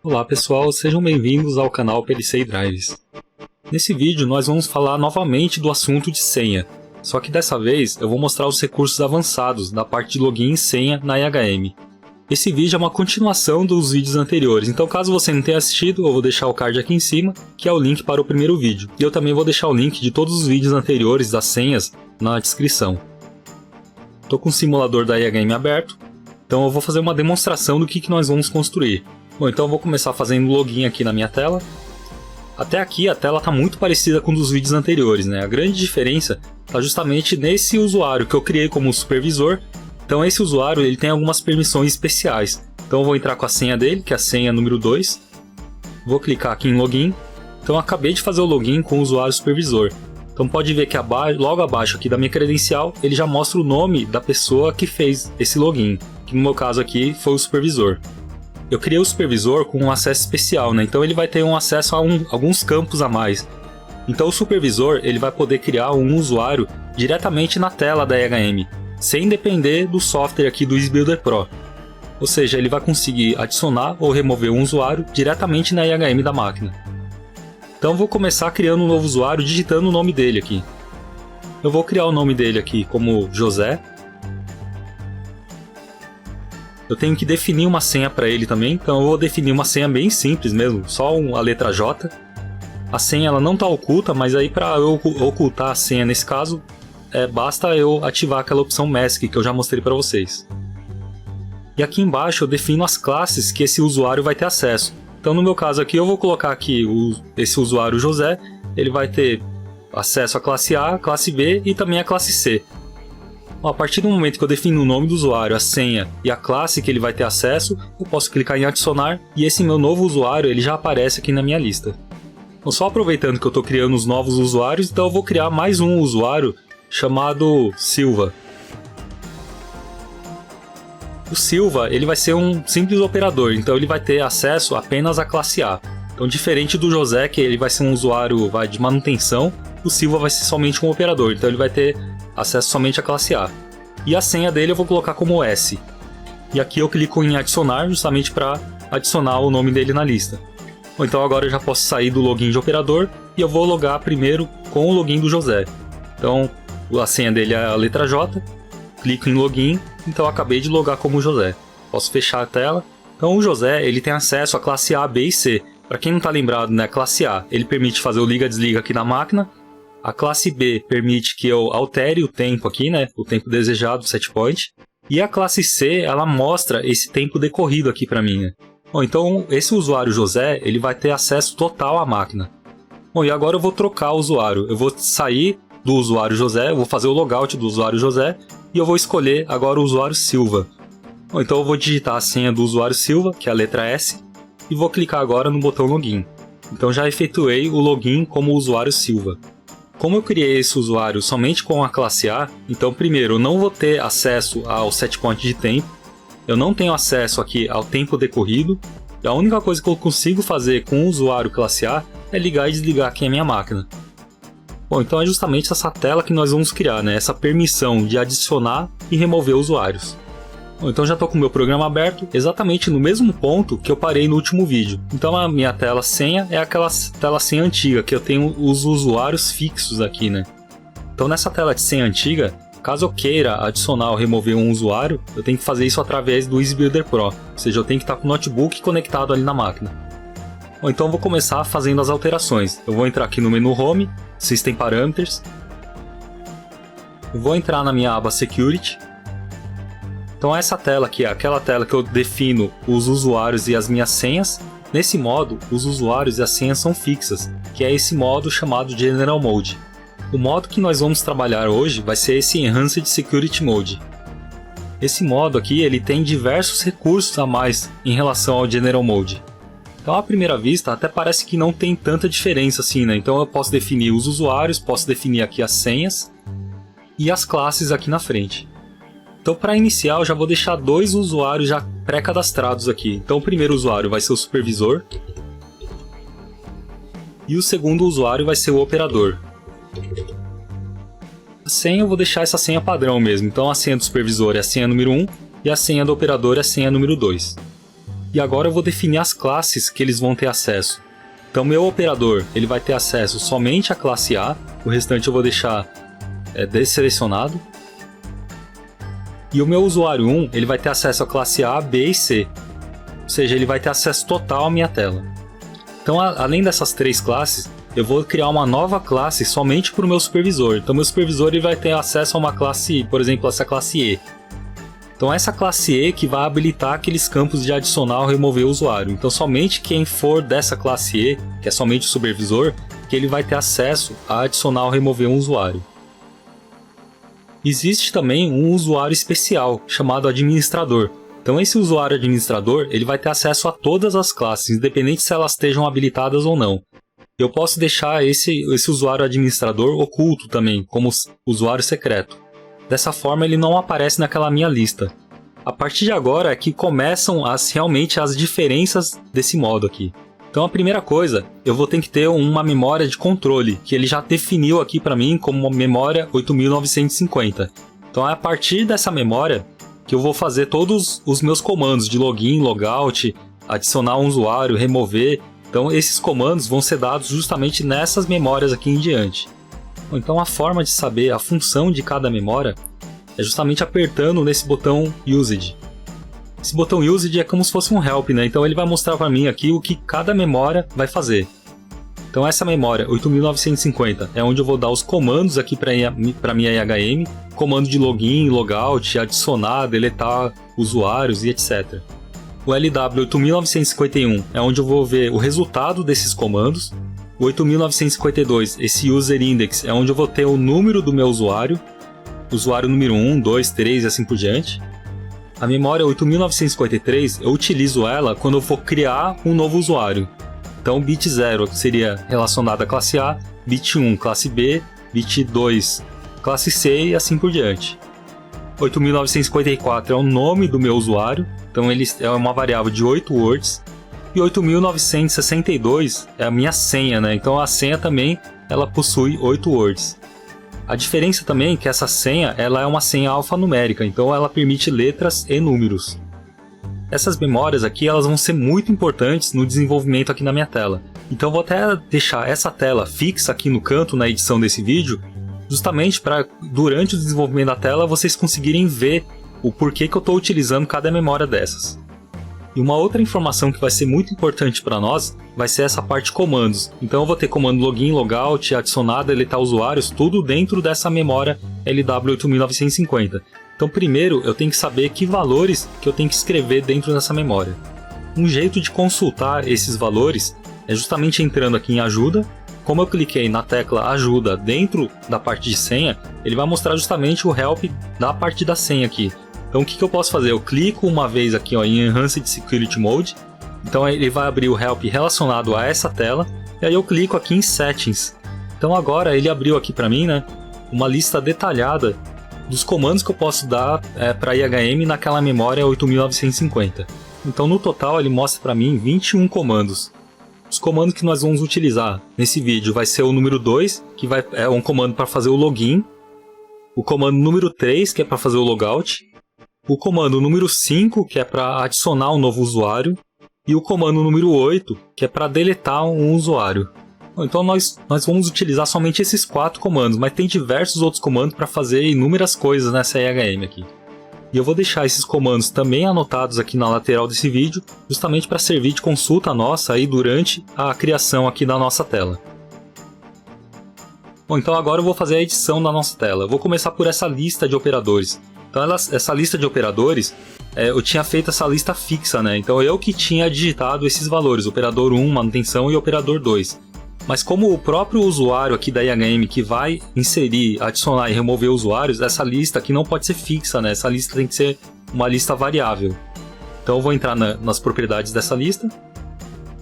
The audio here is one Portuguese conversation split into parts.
Olá pessoal, sejam bem-vindos ao canal PLC Drives. Nesse vídeo nós vamos falar novamente do assunto de senha, só que dessa vez eu vou mostrar os recursos avançados da parte de login e senha na IHM. Esse vídeo é uma continuação dos vídeos anteriores, então caso você não tenha assistido, eu vou deixar o card aqui em cima, que é o link para o primeiro vídeo. E eu também vou deixar o link de todos os vídeos anteriores das senhas na descrição. Estou com o simulador da IHM aberto, então eu vou fazer uma demonstração do que nós vamos construir. Bom, então eu vou começar fazendo o login aqui na minha tela. Até aqui a tela está muito parecida com dos vídeos anteriores, né? A grande diferença está justamente nesse usuário que eu criei como supervisor. Então esse usuário ele tem algumas permissões especiais. Então eu vou entrar com a senha dele, que é a senha número 2. Vou clicar aqui em login. Então eu acabei de fazer o login com o usuário supervisor. Então pode ver que logo abaixo aqui da minha credencial, ele já mostra o nome da pessoa que fez esse login. Que no meu caso aqui foi o supervisor. Eu criei o supervisor com um acesso especial, né? Então ele vai ter um acesso a alguns campos a mais. Então o supervisor ele vai poder criar um usuário diretamente na tela da IHM, sem depender do software aqui do EasyBuilder Pro. Ou seja, ele vai conseguir adicionar ou remover um usuário diretamente na IHM da máquina. Então eu vou começar criando um novo usuário digitando o nome dele aqui. Eu vou criar o nome dele aqui como José. Eu tenho que definir uma senha para ele também, então eu vou definir uma senha bem simples mesmo, só a letra J. A senha ela não está oculta, mas aí para eu ocultar a senha nesse caso, basta eu ativar aquela opção Mask que eu já mostrei para vocês. E aqui embaixo eu defino as classes que esse usuário vai ter acesso. Então no meu caso aqui eu vou colocar aqui esse usuário José, ele vai ter acesso à classe A, classe B e também à classe C. A partir do momento que eu defino o nome do usuário, a senha e a classe que ele vai ter acesso, eu posso clicar em adicionar e esse meu novo usuário ele já aparece aqui na minha lista. Então, só aproveitando que eu estou criando os novos usuários, então eu vou criar mais um usuário chamado Silva. O Silva ele vai ser um simples operador, então ele vai ter acesso apenas à classe A. Então diferente do José, que ele vai ser um usuário de manutenção, o Silva vai ser somente um operador, então ele vai ter acesso somente à classe A. E a senha dele eu vou colocar como S. E aqui eu clico em adicionar justamente para adicionar o nome dele na lista. Bom, então agora eu já posso sair do login de operador e eu vou logar primeiro com o login do José. Então a senha dele é a letra J, clico em login, então eu acabei de logar como José. Posso fechar a tela. Então o José ele tem acesso à classe A, B e C. Para quem não está lembrado, né, classe A ele permite fazer o liga-desliga aqui na máquina. A classe B permite que eu altere o tempo aqui, né, o tempo desejado, set point. E a classe C, ela mostra esse tempo decorrido aqui para mim, né. Bom, então esse usuário José, ele vai ter acesso total à máquina. Bom, e agora eu vou trocar o usuário. Eu vou sair do usuário José, eu vou fazer o logout do usuário José e eu vou escolher agora o usuário Silva. Bom, então eu vou digitar a senha do usuário Silva, que é a letra S, e vou clicar agora no botão login. Então já efetuei o login como usuário Silva. Como eu criei esse usuário somente com a classe A, então primeiro eu não vou ter acesso ao setpoint de tempo, eu não tenho acesso aqui ao tempo decorrido, e a única coisa que eu consigo fazer com o usuário classe A é ligar e desligar aqui a minha máquina. Bom, então é justamente essa tela que nós vamos criar, né? Essa permissão de adicionar e remover usuários. Bom, então já estou com o meu programa aberto exatamente no mesmo ponto que eu parei no último vídeo. Então a minha tela senha é aquela tela senha antiga, que eu tenho os usuários fixos aqui, né? Então nessa tela de senha antiga, caso eu queira adicionar ou remover um usuário, eu tenho que fazer isso através do EasyBuilder Pro. Ou seja, eu tenho que estar com o notebook conectado ali na máquina. Bom, então eu vou começar fazendo as alterações. Eu vou entrar aqui no menu Home, System Parameters. Eu vou entrar na minha aba Security. Então essa tela aqui é aquela tela que eu defino os usuários e as minhas senhas. Nesse modo, os usuários e as senhas são fixas, que é esse modo chamado General Mode. O modo que nós vamos trabalhar hoje vai ser esse Enhanced Security Mode. Esse modo aqui ele tem diversos recursos a mais em relação ao General Mode. Então à primeira vista até parece que não tem tanta diferença assim, né? Então eu posso definir os usuários, posso definir aqui as senhas e as classes aqui na frente. Então para iniciar eu já vou deixar dois usuários já pré-cadastrados aqui. Então o primeiro usuário vai ser o supervisor e o segundo usuário vai ser o operador. A senha eu vou deixar essa senha padrão mesmo. Então a senha do supervisor é a senha número 1 e a senha do operador é a senha número 2. E agora eu vou definir as classes que eles vão ter acesso. Então meu operador ele vai ter acesso somente à classe A, o restante eu vou deixar desselecionado. E o meu usuário 1 ele vai ter acesso à classe A, B e C. Ou seja, ele vai ter acesso total à minha tela. Então, além dessas 3 classes, eu vou criar uma nova classe somente para o meu supervisor. Então, meu supervisor ele vai ter acesso a uma classe, por exemplo, essa classe E. Então, essa classe E que vai habilitar aqueles campos de adicionar ou remover o usuário. Então, somente quem for dessa classe E, que é somente o supervisor, que ele vai ter acesso a adicionar ou remover um usuário. Existe também um usuário especial, chamado administrador. Então esse usuário administrador ele vai ter acesso a todas as classes, independente se elas estejam habilitadas ou não. Eu posso deixar esse usuário administrador oculto também, como usuário secreto. Dessa forma ele não aparece naquela minha lista. A partir de agora é que começam realmente as diferenças desse modo aqui. Então a primeira coisa, eu vou ter que ter uma memória de controle, que ele já definiu aqui para mim como uma memória 8950. Então é a partir dessa memória que eu vou fazer todos os meus comandos de login, logout, adicionar um usuário, remover. Então esses comandos vão ser dados justamente nessas memórias aqui em diante. Então a forma de saber a função de cada memória é justamente apertando nesse botão Usage. Esse botão Usage é como se fosse um help, né? Então ele vai mostrar para mim aqui o que cada memória vai fazer. Então essa memória 8950 é onde eu vou dar os comandos aqui para minha IHM, comando de login, logout, adicionar, deletar usuários e etc. O LW 8951 é onde eu vou ver o resultado desses comandos. O 8952, esse user index, é onde eu vou ter o número do meu usuário número 1, 2, 3 e assim por diante. A memória 8953, eu utilizo ela quando eu for criar um novo usuário. Então, bit 0 seria relacionado à classe A, bit 1 classe B, bit 2 classe C e assim por diante. 8954 é o nome do meu usuário, então ele é uma variável de 8 words. E 8962 é a minha senha, né? Então a senha também ela possui 8 words. A diferença também é que essa senha ela é uma senha alfanumérica, então ela permite letras e números. Essas memórias aqui elas vão ser muito importantes no desenvolvimento aqui na minha tela. Então eu vou até deixar essa tela fixa aqui no canto na edição desse vídeo, justamente para durante o desenvolvimento da tela vocês conseguirem ver o porquê que eu estou utilizando cada memória dessas. E uma outra informação que vai ser muito importante para nós vai ser essa parte de comandos. Então eu vou ter comando login, logout, adicionar, deletar usuários, tudo dentro dessa memória LW8950. Então primeiro eu tenho que saber que valores que eu tenho que escrever dentro dessa memória. Um jeito de consultar esses valores é justamente entrando aqui em ajuda. Como eu cliquei na tecla ajuda dentro da parte de senha, ele vai mostrar justamente o help da parte da senha aqui. Então o que eu posso fazer? Eu clico uma vez aqui em Enhanced Security Mode, então ele vai abrir o help relacionado a essa tela, e aí eu clico aqui em Settings. Então agora ele abriu aqui para mim, né, uma lista detalhada dos comandos que eu posso dar para IHM naquela memória 8950. Então no total ele mostra para mim 21 comandos. Os comandos que nós vamos utilizar nesse vídeo vai ser o número 2, que é um comando para fazer o login, o comando número 3, que é para fazer o logout, o comando número 5, que é para adicionar um novo usuário, e o comando número 8, que é para deletar um usuário. Então nós vamos utilizar somente esses 4 comandos, mas tem diversos outros comandos para fazer inúmeras coisas nessa IHM aqui. E eu vou deixar esses comandos também anotados aqui na lateral desse vídeo, justamente para servir de consulta nossa aí durante a criação aqui da nossa tela. Bom, então agora eu vou fazer a edição da nossa tela. Eu vou começar por essa lista de operadores. Então essa lista de operadores, eu tinha feito essa lista fixa, né? Então eu que tinha digitado esses valores, operador 1, manutenção e operador 2. Mas como o próprio usuário aqui da IHM que vai inserir, adicionar e remover usuários, essa lista aqui não pode ser fixa, né? Essa lista tem que ser uma lista variável. Então eu vou entrar nas propriedades dessa lista.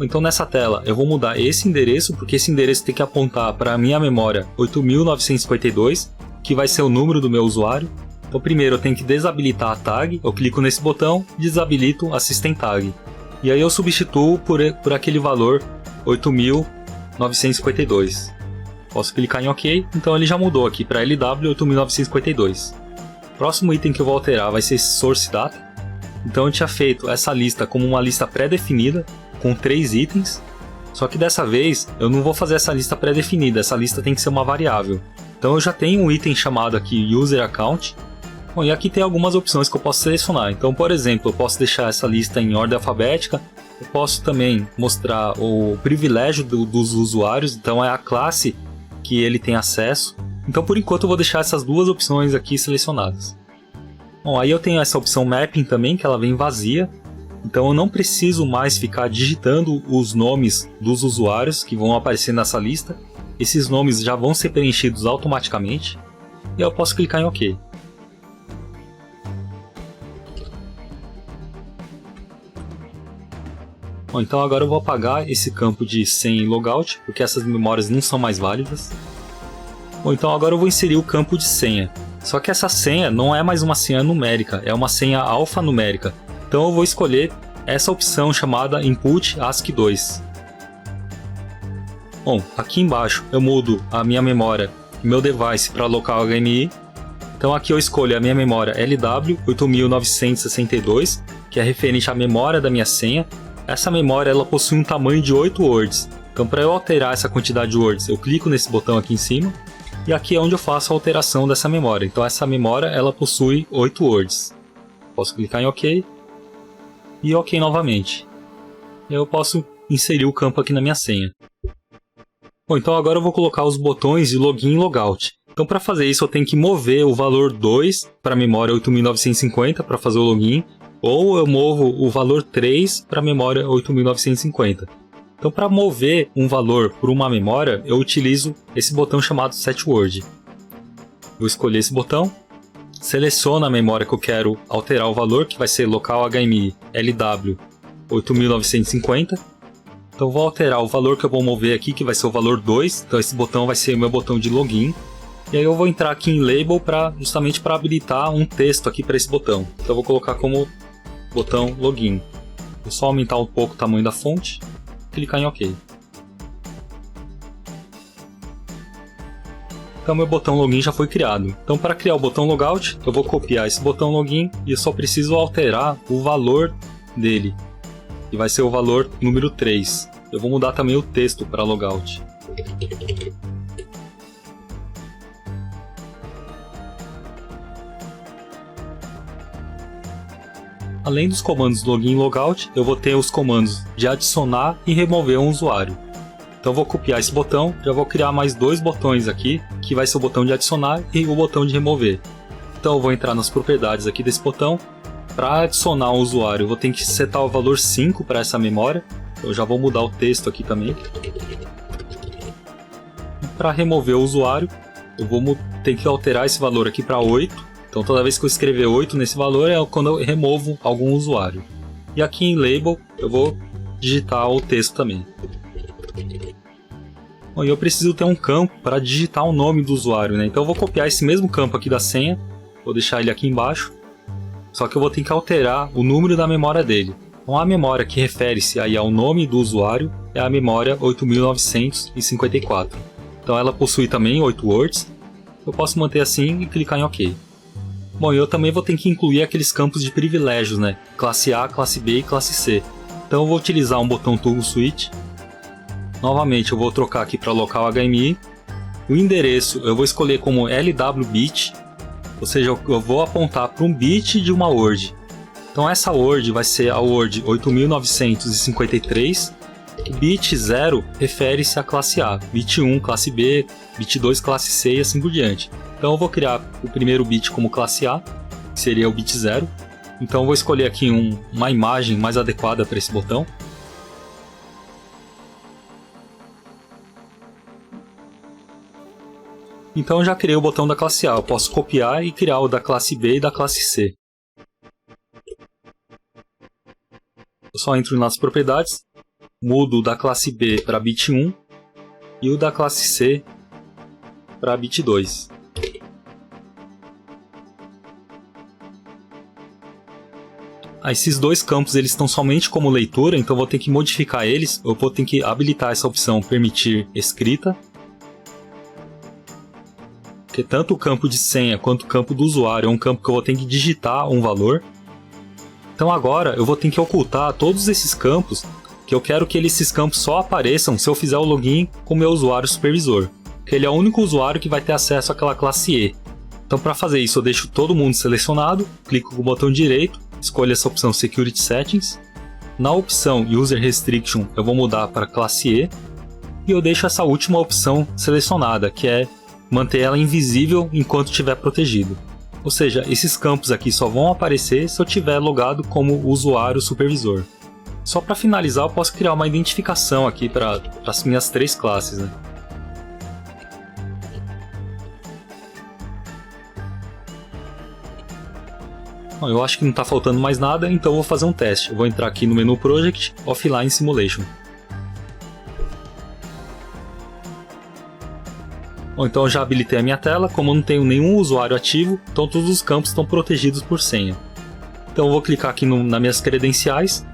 Então nessa tela eu vou mudar esse endereço, porque esse endereço tem que apontar para a minha memória 8952, que vai ser o número do meu usuário. Então primeiro eu tenho que desabilitar a tag, eu clico nesse botão, desabilito a System Tag. E aí eu substituo por aquele valor 8952. Posso clicar em OK, então ele já mudou aqui para LW8952. Próximo item que eu vou alterar vai ser esse Source Data. Então eu tinha feito essa lista como uma lista pré-definida, com 3 itens. Só que dessa vez eu não vou fazer essa lista pré-definida, essa lista tem que ser uma variável. Então eu já tenho um item chamado aqui User Account. Bom, e aqui tem algumas opções que eu posso selecionar. Então, por exemplo, eu posso deixar essa lista em ordem alfabética. Eu posso também mostrar o privilégio dos usuários, então é a classe que ele tem acesso. Então, por enquanto, eu vou deixar essas duas opções aqui selecionadas. Bom, aí eu tenho essa opção Mapping também, que ela vem vazia. Então, eu não preciso mais ficar digitando os nomes dos usuários que vão aparecer nessa lista. Esses nomes já vão ser preenchidos automaticamente. E eu posso clicar em OK. Bom, então agora eu vou apagar esse campo de senha e logout, porque essas memórias não são mais válidas. Bom, então agora eu vou inserir o campo de senha. Só que essa senha não é mais uma senha numérica, é uma senha alfanumérica. Então eu vou escolher essa opção chamada Input ASCII2. Bom, aqui embaixo eu mudo a minha memória e meu device para local HMI. Então aqui eu escolho a minha memória LW8962, que é referente à memória da minha senha. Essa memória ela possui um tamanho de 8 words. Então, para eu alterar essa quantidade de words, eu clico nesse botão aqui em cima. E aqui é onde eu faço a alteração dessa memória. Então, essa memória ela possui 8 words. Posso clicar em OK. E OK novamente. Eu posso inserir o campo aqui na minha senha. Bom, então agora eu vou colocar os botões de login e logout. Então, para fazer isso, eu tenho que mover o valor 2 para a memória 8950 para fazer o login. Ou eu movo o valor 3 para a memória 8950. Então, para mover um valor por uma memória, eu utilizo esse botão chamado SetWord. Vou escolher esse botão, seleciono a memória que eu quero alterar o valor, que vai ser local HMI LW 8950. Então, vou alterar o valor que eu vou mover aqui, que vai ser o valor 2. Então, esse botão vai ser o meu botão de login. E aí eu vou entrar aqui em Label justamente para habilitar um texto aqui para esse botão. Então, eu vou colocar como botão Login. Vou só aumentar um pouco o tamanho da fonte e clicar em OK. Então meu botão Login já foi criado. Então para criar o botão Logout, eu vou copiar esse botão Login e eu só preciso alterar o valor dele, que vai ser o valor número 3. Eu vou mudar também o texto para Logout. Além dos comandos login e logout, eu vou ter os comandos de adicionar e remover um usuário. Então eu vou copiar esse botão, já vou criar mais 2 botões aqui, que vai ser o botão de adicionar e o botão de remover. Então eu vou entrar nas propriedades aqui desse botão. Para adicionar um usuário, eu vou ter que setar o valor 5 para essa memória. Eu já vou mudar o texto aqui também. Para remover o usuário, eu vou ter que alterar esse valor aqui para 8. Então toda vez que eu escrever 8 nesse valor é quando eu removo algum usuário. E aqui em Label eu vou digitar o texto também. Bom, e eu preciso ter um campo para digitar o nome do usuário, né? Então eu vou copiar esse mesmo campo aqui da senha, vou deixar ele aqui embaixo. Só que eu vou ter que alterar o número da memória dele. Então a memória que refere-se aí ao nome do usuário é a memória 8954. Então ela possui também 8 words. Eu posso manter assim e clicar em OK. Bom, eu também vou ter que incluir aqueles campos de privilégios, né? Classe A, classe B e classe C. Então eu vou utilizar um botão Toggle Switch. Novamente eu vou trocar aqui para local HMI. O endereço eu vou escolher como LWBit, ou seja, eu vou apontar para um bit de uma word. Então essa word vai ser a word 8953. O bit 0 refere-se à classe A, bit 1 classe B, bit 2 classe C e assim por diante. Então eu vou criar o primeiro bit como classe A, que seria o bit 0. Então eu vou escolher aqui uma imagem mais adequada para esse botão. Então eu já criei o botão da classe A, eu posso copiar e criar o da classe B e da classe C. Eu só entro nas propriedades, mudo o da classe B para bit 1 e o da classe C para bit 2. Esses dois campos eles estão somente como leitura, então eu vou ter que modificar eles. Eu vou ter que habilitar essa opção permitir escrita. Porque tanto o campo de senha quanto o campo do usuário é um campo que eu vou ter que digitar um valor. Então agora eu vou ter que ocultar todos esses campos, que eu quero que esses campos só apareçam se eu fizer o login com o meu usuário supervisor. Porque ele é o único usuário que vai ter acesso àquela classe E. Então para fazer isso eu deixo todo mundo selecionado, clico com o botão direito, escolho essa opção Security Settings. Na opção User Restriction eu vou mudar para classe E. E eu deixo essa última opção selecionada, que é manter ela invisível enquanto estiver protegido. Ou seja, esses campos aqui só vão aparecer se eu estiver logado como usuário supervisor. Só para finalizar, eu posso criar uma identificação aqui para as minhas 3 classes, né? Bom, eu acho que não está faltando mais nada, então eu vou fazer um teste. Eu vou entrar aqui no menu Project, Offline Simulation. Bom, então eu já habilitei a minha tela, como eu não tenho nenhum usuário ativo, então todos os campos estão protegidos por senha. Então eu vou clicar aqui nas minhas credenciais,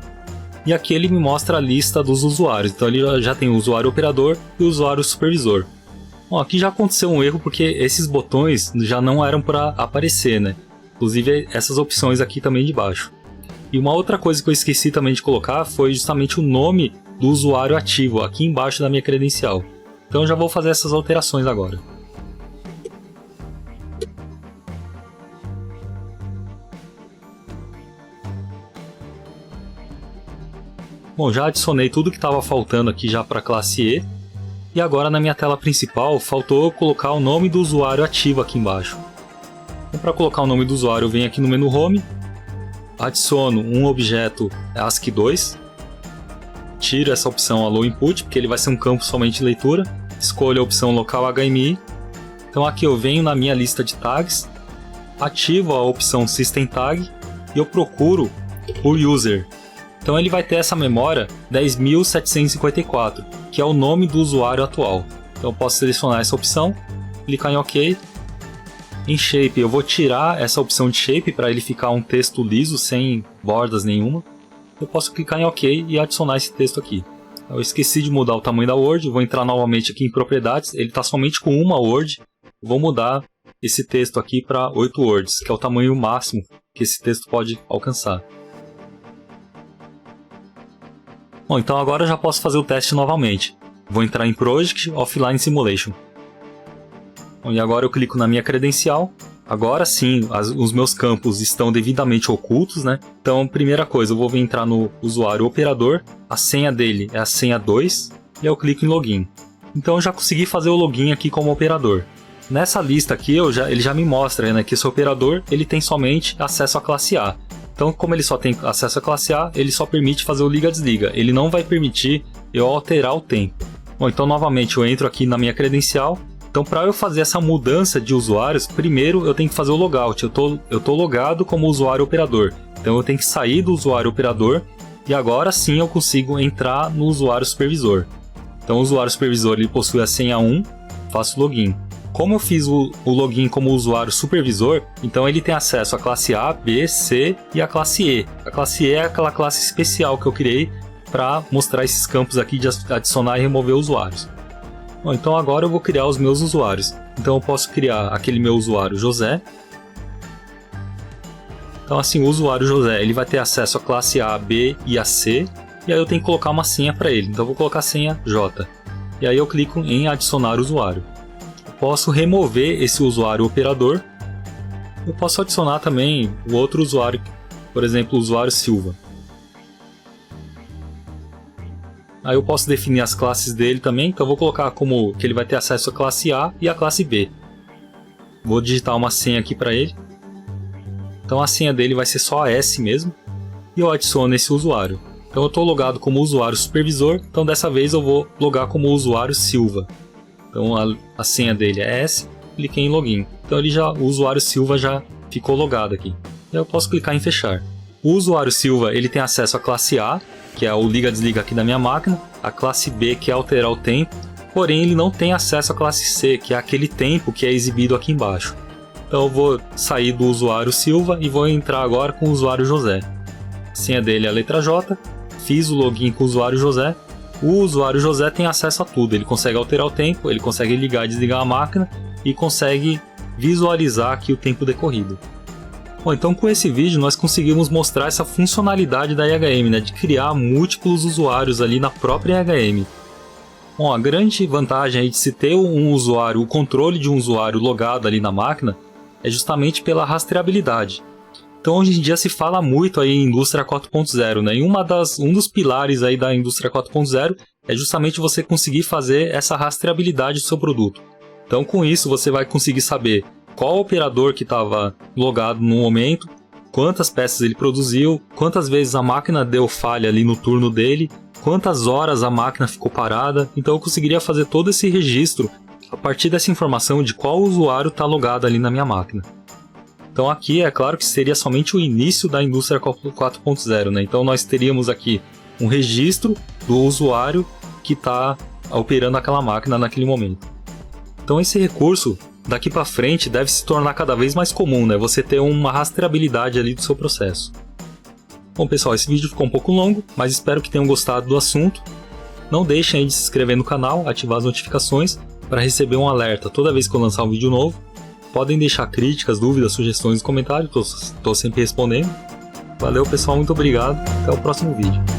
e aqui ele me mostra a lista dos usuários. Então ele já tem o usuário operador e o usuário supervisor. Bom, aqui já aconteceu um erro porque esses botões já não eram para aparecer, né? Inclusive essas opções aqui também de baixo. E uma outra coisa que eu esqueci também de colocar foi justamente o nome do usuário ativo aqui embaixo da minha credencial. Então eu já vou fazer essas alterações agora. Bom, já adicionei tudo que estava faltando aqui já para a classe E. E agora na minha tela principal faltou colocar o nome do usuário ativo aqui embaixo. Então para colocar o nome do usuário eu venho aqui no menu Home, adiciono um objeto ASCII2, tiro essa opção Allow Input, porque ele vai ser um campo somente de leitura, escolho a opção Local HMI, então aqui eu venho na minha lista de tags, ativo a opção System Tag e eu procuro por User. Então ele vai ter essa memória 10.754, que é o nome do usuário atual. Então eu posso selecionar essa opção, clicar em OK. Em Shape eu vou tirar essa opção de Shape para ele ficar um texto liso, sem bordas nenhuma. Eu posso clicar em OK e adicionar esse texto aqui. Eu esqueci de mudar o tamanho da Word, vou entrar novamente aqui em Propriedades, ele está somente com uma Word. Vou mudar esse texto aqui para 8 words, que é o tamanho máximo que esse texto pode alcançar. Bom, então agora eu já posso fazer o teste novamente. Vou entrar em Project Offline Simulation. Bom, e agora eu clico na minha credencial. Agora sim, os meus campos estão devidamente ocultos, né? Então, primeira coisa, eu vou entrar no usuário operador. A senha dele é a senha 2 e eu clico em Login. Então eu já consegui fazer o login aqui como operador. Nessa lista aqui, ele já me mostra, né, que esse operador ele tem somente acesso à classe A. Então, como ele só tem acesso à classe A, ele só permite fazer o liga-desliga. Ele não vai permitir eu alterar o tempo. Bom, então novamente eu entro aqui na minha credencial. Então, para eu fazer essa mudança de usuários, primeiro eu tenho que fazer o logout. Eu tô logado como usuário operador. Então, eu tenho que sair do usuário operador e agora sim eu consigo entrar no usuário supervisor. Então, o usuário supervisor ele possui a senha 1, faço login. Como eu fiz o login como usuário supervisor, então ele tem acesso à classe A, B, C e à classe E. A classe E é aquela classe especial que eu criei para mostrar esses campos aqui de adicionar e remover usuários. Bom, então agora eu vou criar os meus usuários. Então eu posso criar aquele meu usuário José. Então assim, o usuário José ele vai ter acesso à classe A, B e a C. E aí eu tenho que colocar uma senha para ele. Então eu vou colocar a senha J. E aí eu clico em adicionar usuário. Eu posso remover esse usuário operador. Eu posso adicionar também o outro usuário, por exemplo, o usuário Silva. Aí eu posso definir as classes dele também, então eu vou colocar como que ele vai ter acesso à classe A e à classe B. Vou digitar uma senha aqui para ele. Então a senha dele vai ser só a S mesmo. E eu adiciono esse usuário. Então eu estou logado como usuário supervisor, então dessa vez eu vou logar como usuário Silva. Então a senha dele é S, cliquei em login. Então o usuário Silva já ficou logado aqui. Então eu posso clicar em fechar. O usuário Silva ele tem acesso à classe A, que é o liga-desliga aqui da minha máquina, a classe B, que é alterar o tempo, porém ele não tem acesso à classe C, que é aquele tempo que é exibido aqui embaixo. Então eu vou sair do usuário Silva e vou entrar agora com o usuário José. A senha dele é a letra J, fiz o login com o usuário José. O usuário José tem acesso a tudo, ele consegue alterar o tempo, ele consegue ligar e desligar a máquina e consegue visualizar aqui o tempo decorrido. Bom, então com esse vídeo nós conseguimos mostrar essa funcionalidade da IHM, né, de criar múltiplos usuários ali na própria IHM. Bom, a grande vantagem aí de se ter um usuário, o controle de um usuário logado ali na máquina, é justamente pela rastreabilidade. Então hoje em dia se fala muito aí em indústria 4.0, né, e um dos pilares aí da indústria 4.0 é justamente você conseguir fazer essa rastreabilidade do seu produto. Então com isso você vai conseguir saber qual operador que estava logado no momento, quantas peças ele produziu, quantas vezes a máquina deu falha ali no turno dele, quantas horas a máquina ficou parada. Então eu conseguiria fazer todo esse registro a partir dessa informação de qual usuário está logado ali na minha máquina. Então aqui é claro que seria somente o início da indústria 4.0, né? Então nós teríamos aqui um registro do usuário que está operando aquela máquina naquele momento. Então esse recurso daqui para frente deve se tornar cada vez mais comum, né? Você ter uma rastreabilidade ali do seu processo. Bom pessoal, esse vídeo ficou um pouco longo, mas espero que tenham gostado do assunto. Não deixem aí de se inscrever no canal, ativar as notificações para receber um alerta toda vez que eu lançar um vídeo novo. Podem deixar críticas, dúvidas, sugestões nos comentários, estou sempre respondendo. Valeu pessoal, muito obrigado, até o próximo vídeo.